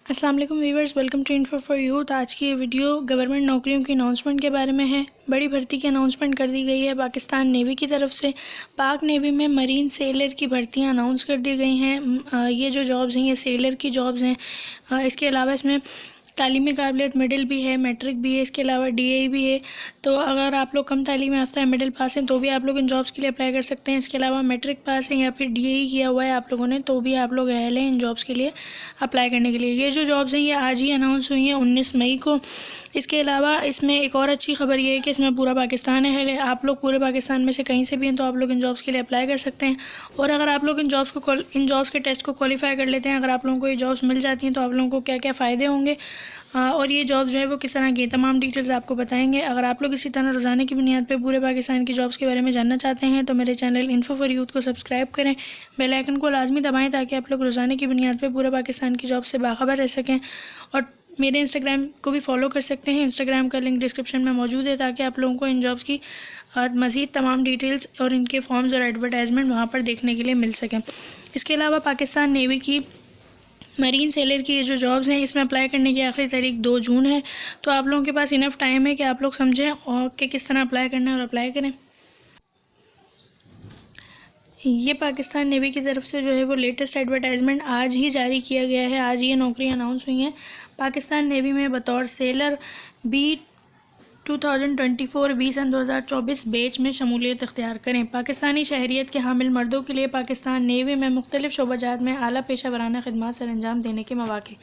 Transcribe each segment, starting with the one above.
अस्सलाम वालेकुम viewers, welcome to info for youth. आज की ये वीडियो गवर्नमेंट नौकरियों की अनाउंसमेंट के बारे में है। बड़ी भर्ती की अनाउंसमेंट कर दी गई है पाकिस्तान नेवी की तरफ से। पाक नेवी में मरीन सेलर की भर्तियां अनाउंस कर दी गई हैं। ये जो जॉब्स हैं ये सेलर की जॉब्स हैं। इसके अलावा इसमें तालीमी काबिलियत मिडिल भी है, मैट्रिक भी है, इसके अलावा डीएई भी है। तो अगर आप लोग कम तालीम याफ्ता है, मिडिल पास हैं, तो भी आप लोग इन जॉब्स के लिए अप्लाई कर सकते हैं। इसके अलावा मैट्रिक पास है या फिर डीएई किया हुआ है आप लोगों ने, तो भी आप लोग अहल हैं इन जॉब्स के लिए अप्लाई करने के लिए। ये जो जॉब्स हैं ये आज ही अनाउंस हुई हैं 19 मई को। इसके अलावा इसमें एक और अच्छी खबर ये है कि इसमें पूरा पाकिस्तान है। आप लोग पूरे पाकिस्तान में से कहीं से भी हैं तो आप लोग इन जॉब्स के लिए अप्लाई कर सकते हैं। और अगर आप लोग इन जॉब्स के टेस्ट को क्वालिफाई कर लेते हैं, अगर आप लोगों को ये जॉब्स मिल जाती हैं तो आप लोगों को क्या क्या फ़ायदे होंगे और ये जॉब्स जो है वो किस तरह की, तमाम डिटेल्स आपको बताएंगे। अगर आप लोग इसी तरह रोज़ाना की बुनियाद पे पूरे पाकिस्तान की जॉब्स के बारे में जानना चाहते हैं तो मेरे चैनल इन्फो फॉर यूथ को सब्सक्राइब करें, बेल आइकन को लाजमी दबाएं ताकि आप लोग रोज़ाना की बुनियाद पे पूरे पाकिस्तान की जॉब से बाखबर रह सकें। और मेरे इंस्टाग्राम को भी फॉलो कर सकते हैं। इंस्टाग्राम का लिंक डिस्क्रिप्शन में मौजूद है ताकि आप लोगों को इन जॉब्स की मज़ीद तमाम डिटेल्स और इनके फॉर्म्स और एडवर्टाइजमेंट वहाँ पर देखने के लिए मिल सकें। इसके अलावा पाकिस्तान नेवी की मरीन सेलर की ये जो जॉब्स हैं इसमें अप्लाई करने की आखिरी तारीख 2 जून है। तो आप लोगों के पास इनफ टाइम है कि आप लोग समझें और कि किस तरह अप्लाई करना है और अप्लाई करें। ये पाकिस्तान नेवी की तरफ से जो है वो लेटेस्ट एडवर्टाइजमेंट आज ही जारी किया गया है। आज ये नौकरियां अनाउंस हुई हैं। पाकिस्तान नेवी में बतौर सेलर बी 2024 सन 2024 बैच में शमूलियत इख्तियार करें। पाकिस्तानी शहरियत के हामिल मर्दों के लिए पाकिस्तान नेवी में मुख्तलिफ शोबाजात में आला पेशा वराना खिदमात सर अंजाम देने के मौक़े।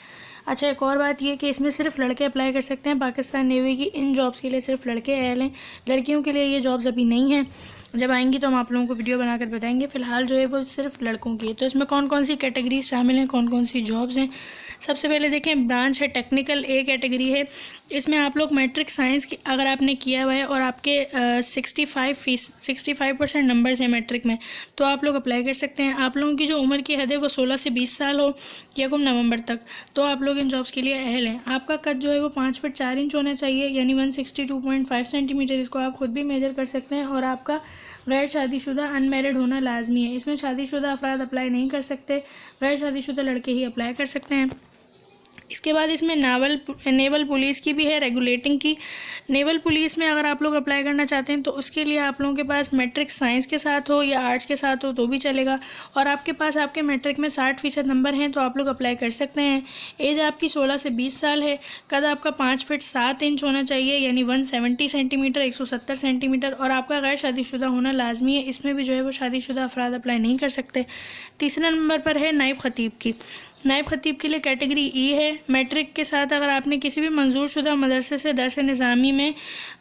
अच्छा, एक और बात यह कि इसमें सिर्फ लड़के अप्लाई कर सकते हैं। पाकिस्तान नेवी की इन जॉब्स के लिए सिर्फ लड़के अहल हैं, लड़कियों के लिए ये जॉब्स अभी नहीं हैं। जब आएंगी तो हम आप लोगों को वीडियो बनाकर बताएंगे। फ़िलहाल जो है वो सिर्फ लड़कों की है। तो इसमें कौन कौन सी कैटेगरीज शामिल हैं, कौन कौन सी जॉब्स हैं। सबसे पहले देखें, ब्रांच है टेक्निकल, ए कैटेगरी है। इसमें आप लोग मैट्रिक साइंस की अगर आपने किया हुआ है और आपके 65% नंबर्स हैं मैट्रिक में तो आप लोग अप्लाई कर सकते हैं। आप लोगों की जो उम्र की हद है वो 16 से 20 साल हो, यकम नवंबर तक, तो आप लोग इन जॉब्स के लिए अहल हैं। आपका कद जो है वो 5 फीट 4 इंच होना चाहिए, यानी 162.5 सेंटीमीटर। इसको आप खुद भी मेजर कर सकते हैं। और आपका गैर शादीशुदा अनमेरिड होना लाजमी है। इसमें शादीशुदा अफराद अप्लाई नहीं कर सकते, गैर शादीशुदा लड़के ही अप्लाई कर सकते हैं। इसके बाद इसमें नेवल पुलिस की भी है, रेगुलेटिंग की। नेवल पुलिस में अगर आप लोग अप्लाई करना चाहते हैं तो उसके लिए आप लोगों के पास मैट्रिक साइंस के साथ हो या आर्ट्स के साथ हो तो भी चलेगा। और आपके पास आपके मैट्रिक में 60% नंबर हैं तो आप लोग अप्लाई कर सकते हैं। एज आपकी 16 से 20 साल है। कद आपका 5 फीट 7 इंच होना चाहिए, यानी 170 सेंटीमीटर, 170 सेंटीमीटर। और आपका गैर शादीशुदा होना लाजमी है। इसमें भी जो है वो शादीशुदा अफराद अप्लाई नहीं कर सकते। तीसरे नंबर पर है नायब खतीब की। नायब खतीब के लिए कैटेगरी ई है। मैट्रिक के साथ अगर आपने किसी भी मंजूर शुदा मदरसे से दरस निज़ामी में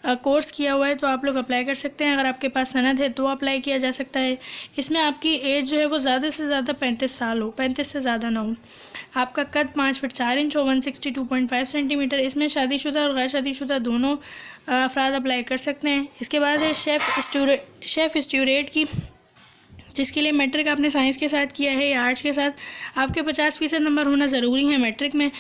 कोर्स किया हुआ है तो आप लोग अप्लाई कर सकते हैं। अगर आपके पास सनद है तो अप्लाई किया जा सकता है। इसमें आपकी एज जो है वो ज़्यादा से ज़्यादा 35 साल हो, 35 से ज़्यादा ना हो। आपका कद 5 फीट 4 इंच हो, 162.5 सेंटीमीटर। इसमें शादीशुदा और गैर शादीशुदा दोनों अफराद अप्लाई कर सकते हैं। इसके बाद है शेफ़ स्टूरेट की, जिसके लिए मैट्रिक आपने साइंस के साथ किया है या आर्ट्स के साथ। आपके 50% नंबर होना ज़रूरी है मैट्रिक में।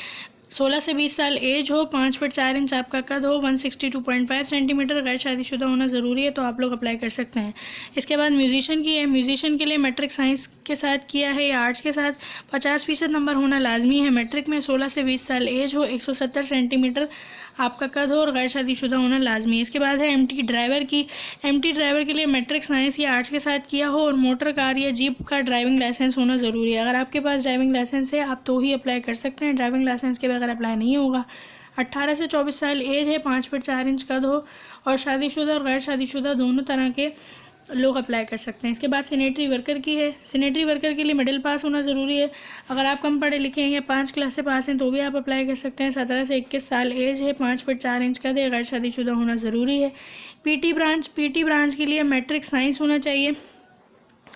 16 से 20 साल एज हो, 5 फीट 4 इंच आपका कद हो, 162.5 सेंटीमीटर, गैर शादीशुदा होना ज़रूरी है तो आप लोग अप्लाई कर सकते हैं। इसके बाद म्यूज़िशियन की है। म्यूज़िशियन के लिए मैट्रिक साइंस के साथ किया है या आर्ट्स के साथ, 50% नंबर होना लाजमी है मैट्रिक में। 16 से 20 साल एज हो, 170 सेंटीमीटर आपका कद हो और गैर शादीशुदा होना लाजमी है। इसके बाद है एमटी ड्राइवर की। एमटी ड्राइवर के लिए मैट्रिक साइंस या आर्ट्स के साथ किया हो और मोटर कार या जीप का ड्राइविंग लाइसेंस होना ज़रूरी है। अगर आपके पास ड्राइविंग लाइसेंस है आप तो ही अप्लाई कर सकते हैं, ड्राइविंग लाइसेंस के बगैर अप्लाई नहीं होगा। 18 से 24 साल एज है, 5 फीट 4 इंच कद हो और शादीशुदा और गैर शादीशुदा दोनों तरह के लोग अप्लाई कर सकते हैं। इसके बाद सैनिटरी वर्कर की है। सैनिटरी वर्कर के लिए मिडिल पास होना ज़रूरी है। अगर आप कम पढ़े लिखे हैं या 5 क्लास से पास हैं तो भी आप अप्लाई कर सकते हैं। 17 से 21 साल एज है, 5 फीट 4 इंच का, गैर शादीशुदा होना ज़रूरी है। पीटी ब्रांच के लिए मैट्रिक साइंस होना चाहिए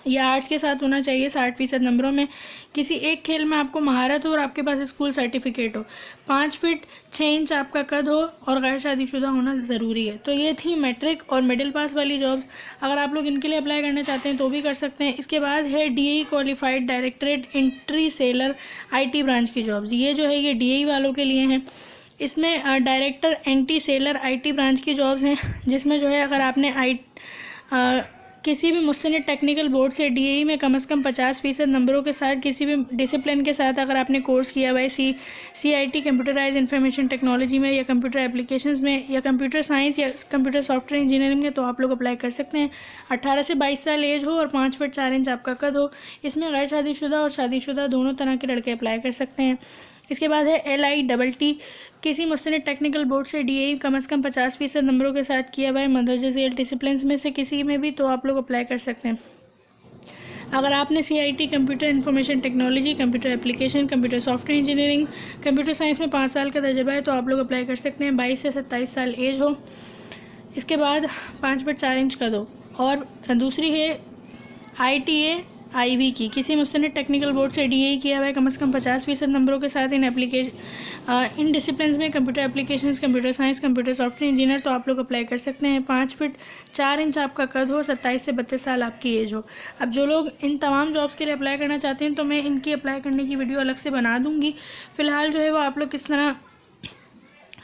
या आर्ट्स के साथ होना चाहिए 60% नंबरों में। किसी एक खेल में आपको महारत हो और आपके पास स्कूल सर्टिफिकेट हो। 5 फीट 6 इंच आपका कद हो और गैर शादीशुदा होना ज़रूरी है। तो ये थी मैट्रिक और मिडिल पास वाली जॉब्स। अगर आप लोग इनके लिए अप्लाई करना चाहते हैं तो भी कर सकते हैं। इसके बाद है DE qualified directorate entry sailor IT branch की जॉब्स। ये जो है ये डीई वालों के लिए हैं। इसमें director anti seller IT branch की जॉब्स हैं, जिसमें जो है अगर आपने किसी भी मुस्तनद टेक्निकल बोर्ड से डीएई में कम से कम 50% नंबरों के साथ किसी भी डिसिप्लिन के साथ अगर आपने कोर्स किया हुआ है सीआईटी कंप्यूटराइज इंफॉर्मेशन टेक्नोलॉजी में या कंप्यूटर एप्लीकेशंस में या कंप्यूटर साइंस या कंप्यूटर सॉफ्टवेयर इंजीनियरिंग में, तो आप लोग अप्लाई कर सकते हैं। 18 से 22 साल एज हो और 5 फीट 4 इंच आपका कद हो। इसमें गैर शादीशुदा और शादीशुदा दोनों तरह के लड़के अप्लाई कर सकते हैं। इसके बाद है LITT, किसी मुस्तनद टेक्निकल बोर्ड से डीएई कम से कम 50% नंबरों के साथ किया हुआ है मंदरजा झेल डिसिप्लिन में से किसी में भी, तो आप लोग अप्लाई कर सकते हैं। अगर आपने CIT computer information technology, computer application, computer software engineering, computer science में 5 साल का तजुर्बा है, तो आप लोग अप्लाई कर सकते हैं। 22 से 27 साल एज हो। इसके बाद 5 फीट 4 इंच कद हो। और दूसरी है ITA IV की, किसी मुस्तनद टेक्निकल बोर्ड से डीएई किया हुआ है कम से कम 50% नंबरों के साथ इन डिसिप्लिन में computer applications, computer science, computer software engineer, तो आप लोग अप्लाई कर सकते हैं। 5 फीट 4 इंच आपका कद हो, 27 से 32 साल आपकी एज हो। अब जो लोग इन तमाम जॉब्स के लिए अप्लाई करना चाहते हैं, तो मैं इनकी अप्लाई करने की वीडियो अलग से बना दूँगी। फ़िलहाल जो है वो आप लोग किस तरह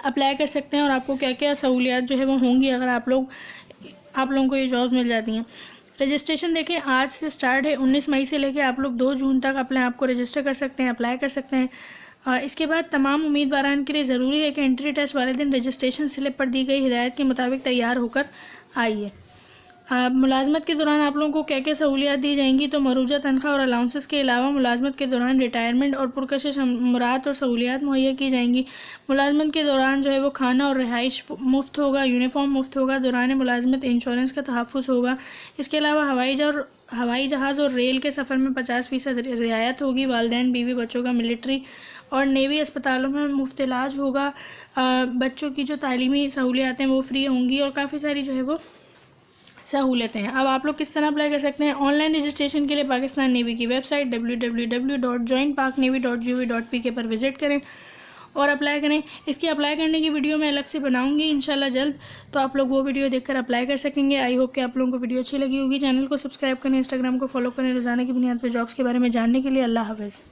अप्लाई कर सकते हैं और आपको क्या क्या सहूलियात जो है वो होंगी अगर आप लोगों को ये जॉब मिल जाती हैं। रजिस्ट्रेशन देखें, आज से स्टार्ट है। 19 मई से लेकर आप लोग 2 जून तक अपने आप को रजिस्टर कर सकते हैं, अप्लाई कर सकते हैं। इसके बाद तमाम उम्मीदवारान के लिए ज़रूरी है कि एंट्री टेस्ट वाले दिन रजिस्ट्रेशन स्लिप पर दी गई हिदायत के मुताबिक तैयार होकर आइए। मुलाजमत के दौरान आप लोगों को क्या क्या सहूलियात दी जाएंगी, तो मरूजा तनख्वाह और अलाउंसेस के अलावा मुलाजमत के दौरान रिटायरमेंट और पुरकशिश मुराद और सहूलियात मुहैया की जाएंगी। मुलाजमत के दौरान जो है वो खाना और रिहाइश मुफ्त होगा, यूनिफॉर्म मुफ्त होगा, दौरान मुलाजमत इंश्योरेंस का तहफ़्फ़ुज़ होगा। इसके अलावा हवाई जहाज़ और रेल के सफ़र में 50% रियायत होगी। वालिदैन, बीवी, बच्चों का मिलिट्री और नेवी अस्पतालों में मुफ्त इलाज होगा। बच्चों की जो तालीमी सहूलियातें वो फ्री होंगी और काफ़ी सारी जो है वो सहूलतें हैं। अब आप लोग किस तरह अप्लाई कर सकते हैं? ऑनलाइन रजिस्ट्रेशन के लिए पाकिस्तान नेवी की वेबसाइट www.joinparknavy.gov.pk पर विज़िट करें और अप्लाई करें। इसकी अप्लाई करने की वीडियो मैं अलग से बनाऊंगी इंशाल्लाह जल्द, तो आप लोग वो वीडियो देखकर अप्लाई कर सकेंगे। आई होप कि आप लोगों को वीडियो अच्छी लगी होगी। चैनल को सब्सक्राइब करें, इंस्टाग्राम को फॉलो करें रोज़ाना की बुनियाद पर जॉब्स के बारे में जानने के लिए। अल्लाह हाफ़िज़।